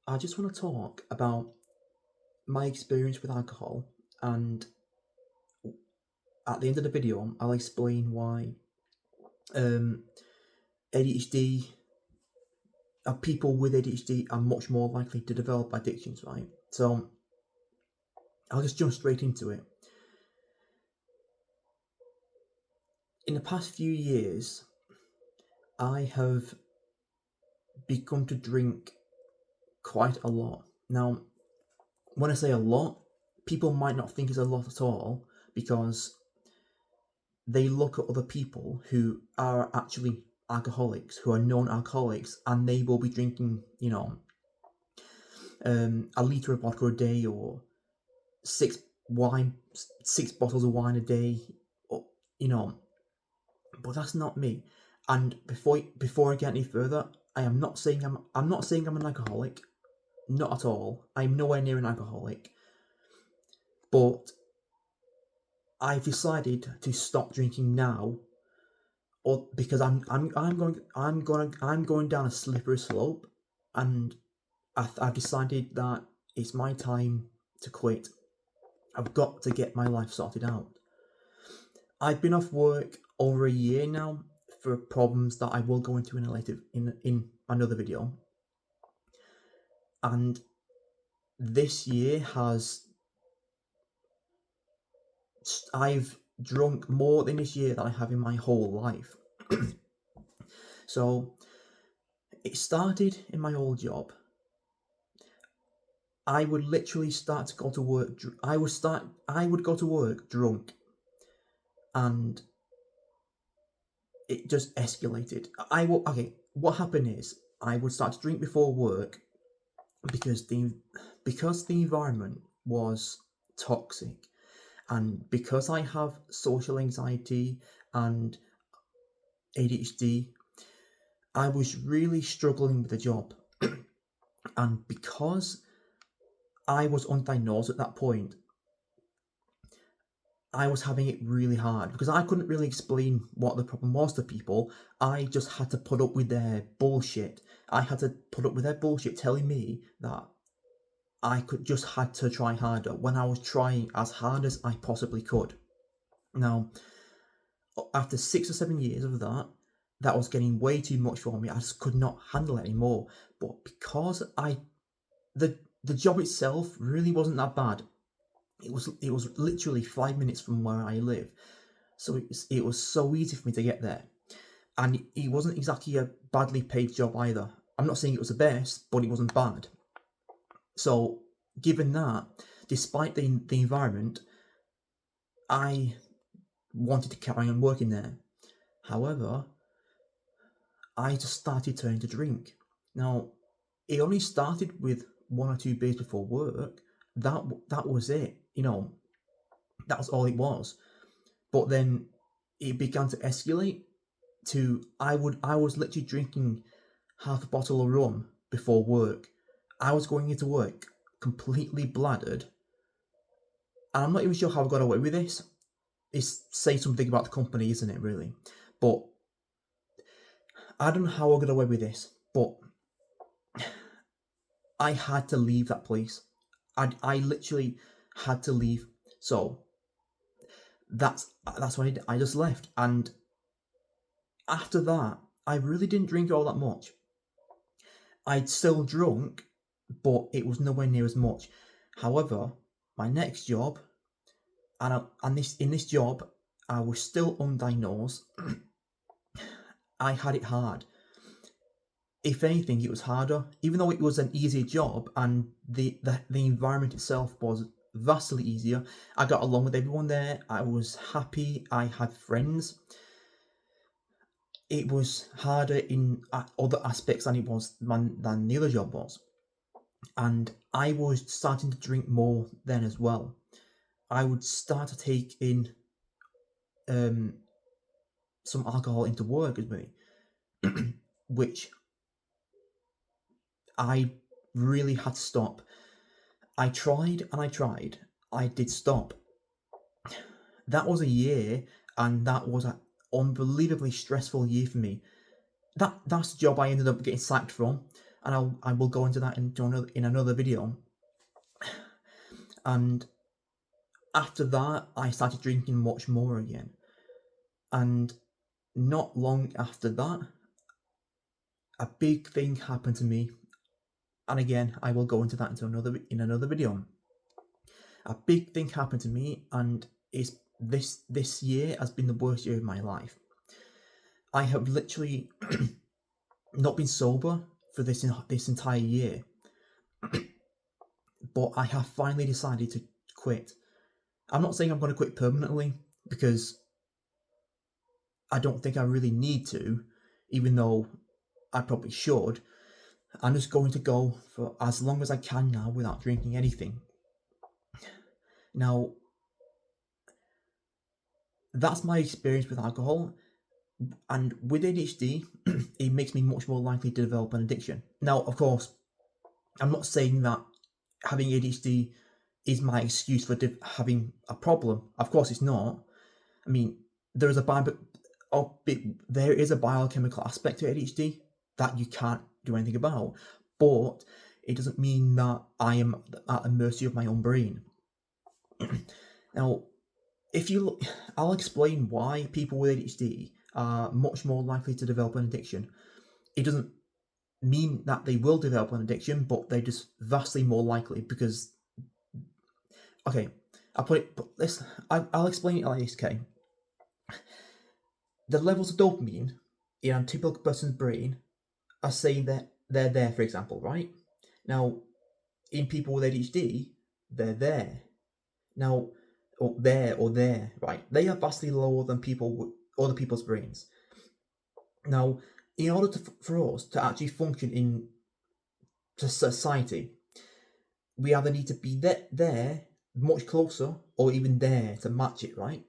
I just want to talk about my experience with alcohol, and at the end of the video, I'll explain why um, ADHD, people with ADHD are much more likely to develop addictions, right? So I'll just jump straight into it. In the past few years, I have begun to drink quite a lot. Now, when I say a lot, people might not think it's a lot at all because they look at other people who are actually alcoholics, who are known alcoholics, and they will be drinking, a litre of vodka a day, or six six bottles of wine a day, or, you know. But that's not me. And before I get any further, I'm not saying I'm an alcoholic, not at all. I'm nowhere near an alcoholic, but I've decided to stop drinking now, or because I'm going down a slippery slope, and I've decided that it's my time to quit. I've got to get my life sorted out. I've been off work over a year now for problems that I will go into in another video, and this year has I've drunk more in this year than I have in my whole life. So it started in my old job. I would literally start to go to work. I would go to work drunk, and it just escalated. What happened is I would start to drink before work because the environment was toxic, and because I have social anxiety and ADHD, I was really struggling with the job. And because I was undiagnosed at that point, I was having it really hard because I couldn't really explain what the problem was to people. I just had to put up with their bullshit. I had to put up with their bullshit telling me that I had to try harder when I was trying as hard as I possibly could. Now, after 6 or 7 years of that was getting way too much for me. I just could not handle it anymore. But because the job itself really wasn't that bad. It was literally 5 minutes from where I live, so it was so easy for me to get there, and it wasn't exactly a badly paid job either. I'm not saying it was the best, but it wasn't bad. So, given that, despite the environment, I wanted to carry on working there. However, I just started turning to drink. Now, it only started with 1 or 2 beers before work. That was it. That was all it was. But then it began to escalate to I was literally drinking half a bottle of rum before work. I was going into work completely bladdered, and I'm not even sure how I got away with this. It's saying something about the company, isn't it, really? But I don't know how I got away with this, but I had to leave that place. I literally had to leave. So that's what I did. I just left, and after that, I really didn't drink all that much. I'd still drunk, but it was nowhere near as much. However, my next job, and in this job, I was still undiagnosed. I had it hard. If anything, it was harder, even though it was an easier job, and the environment itself was vastly easier. I got along with everyone there. I was happy. I had friends. It was harder in other aspects than the other job was, and I was starting to drink more then as well. I would start to take in some alcohol into work with me, which I really had to stop. I tried and I tried. I did stop. That was a year, and that was an unbelievably stressful year for me. That's the job I ended up getting sacked from. and I will go into that in another video. And after that, I started drinking much more again. And not long after that, a big thing happened to me. And again, I will go into that in another video. A big thing happened to me, and this year has been the worst year of my life. I have literally not been sober for this entire year, but I have finally decided to quit. I'm not saying I'm going to quit permanently, because I don't think I really need to, even though I probably should. I'm just going to go for as long as I can now without drinking anything. Now, that's my experience with alcohol, and with ADHD, it makes me much more likely to develop an addiction. Now, of course, I'm not saying that having ADHD is my excuse for having a problem. Of course, it's not. I mean, there is a biochemical aspect to ADHD that you can't do anything about, but it doesn't mean that I am at the mercy of my own brain. Now, if you look, I'll explain why people with ADHD are much more likely to develop an addiction. It doesn't mean that they will develop an addiction, but they're just vastly more likely because. Okay, I'll explain it like this. Okay, the levels of dopamine in a typical person's brain are saying that they're there, for example, right? Now, in people with ADHD, they're there. Now, or there, right? They are vastly lower than other people's brains. Now, in order for us to actually function in society, we either need to be there, much closer, or even there to match it, right?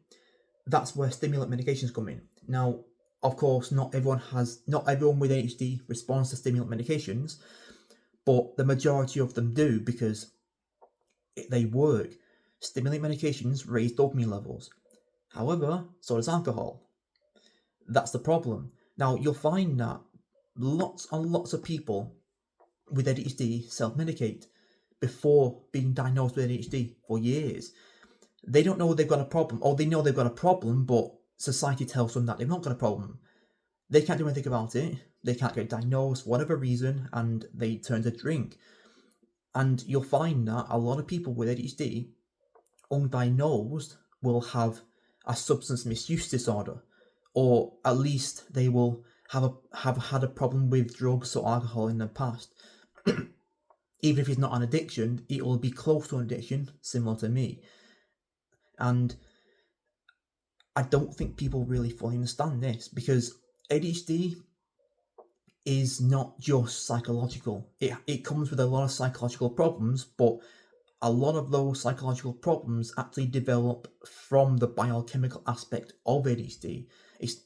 That's where stimulant medications come in. Now, of course, not everyone with ADHD responds to stimulant medications, but the majority of them do because they work. Stimulant medications raise dopamine levels. However, so does alcohol. That's the problem. Now, you'll find that lots and lots of people with ADHD self-medicate before being diagnosed with ADHD for years. They don't know they've got a problem, or they know they've got a problem, but society tells them that they've not got a problem. They can't do anything about it. They can't get diagnosed for whatever reason, and they turn to drink. And you'll find that a lot of people with ADHD, undiagnosed, will have a substance misuse disorder, or at least they will have had a problem with drugs or alcohol in the past. Even if it's not an addiction, it will be close to an addiction, similar to me. And I don't think people really fully understand this, because ADHD is not just psychological. It comes with a lot of psychological problems, but a lot of those psychological problems actually develop from the biochemical aspect of ADHD.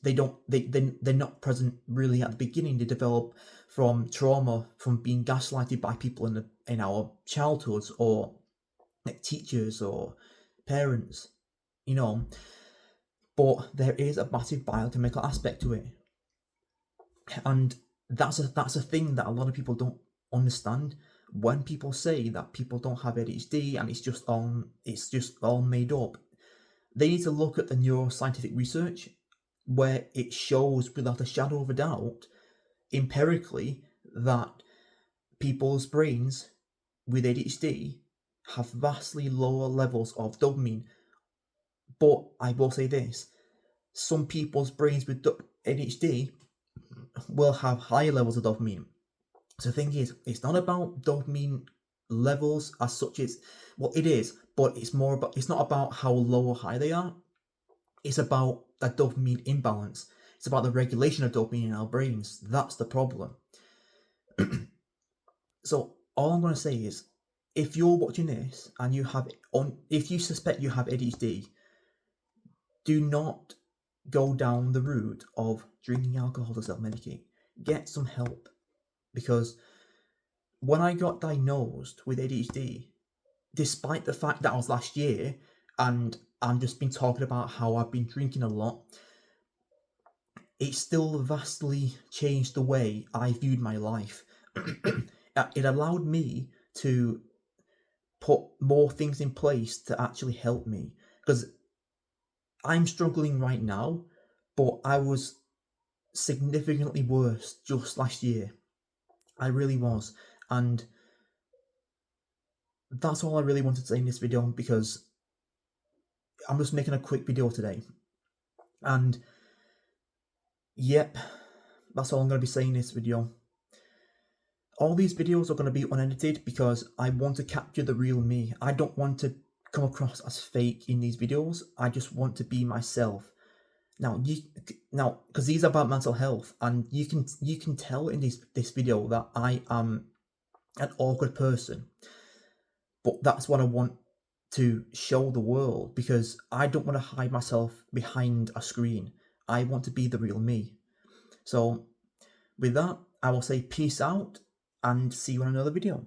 They're not present really at the beginning. They develop from trauma, from being gaslighted by people in our childhoods, or like teachers or parents, you know. But there is a massive biochemical aspect to it, and that's a thing that a lot of people don't understand. When people say that people don't have ADHD and it's just all made up, they need to look at the neuroscientific research, where it shows without a shadow of a doubt, empirically, that people's brains with ADHD have vastly lower levels of dopamine. But I will say this: some people's brains with ADHD will have higher levels of dopamine. So the thing is, it's not about dopamine levels as such. It is, but it's not about how low or high they are. It's about that dopamine imbalance. It's about the regulation of dopamine in our brains. That's the problem. So all I'm going to say is, if you're watching this and if you suspect you have ADHD, do not go down the route of drinking alcohol to self-medicate. Get some help, because when I got diagnosed with ADHD, despite the fact that I was last year and I've just been talking about how I've been drinking a lot, it still vastly changed the way I viewed my life. it allowed me to put more things in place to actually help me, because I'm struggling right now, but I was significantly worse just last year. I really was. And that's all I really wanted to say in this video, because I'm just making a quick video today. And yep, that's all I'm going to be saying in this video. All these videos are going to be unedited because I want to capture the real me. I don't want to come across as fake in these videos. I just want to be myself. Now, because these are about mental health, and you can tell in this video that I am an awkward person, but that's what I want to show the world, because I don't want to hide myself behind a screen. I want to be the real me. So with that, I will say peace out and see you in another video.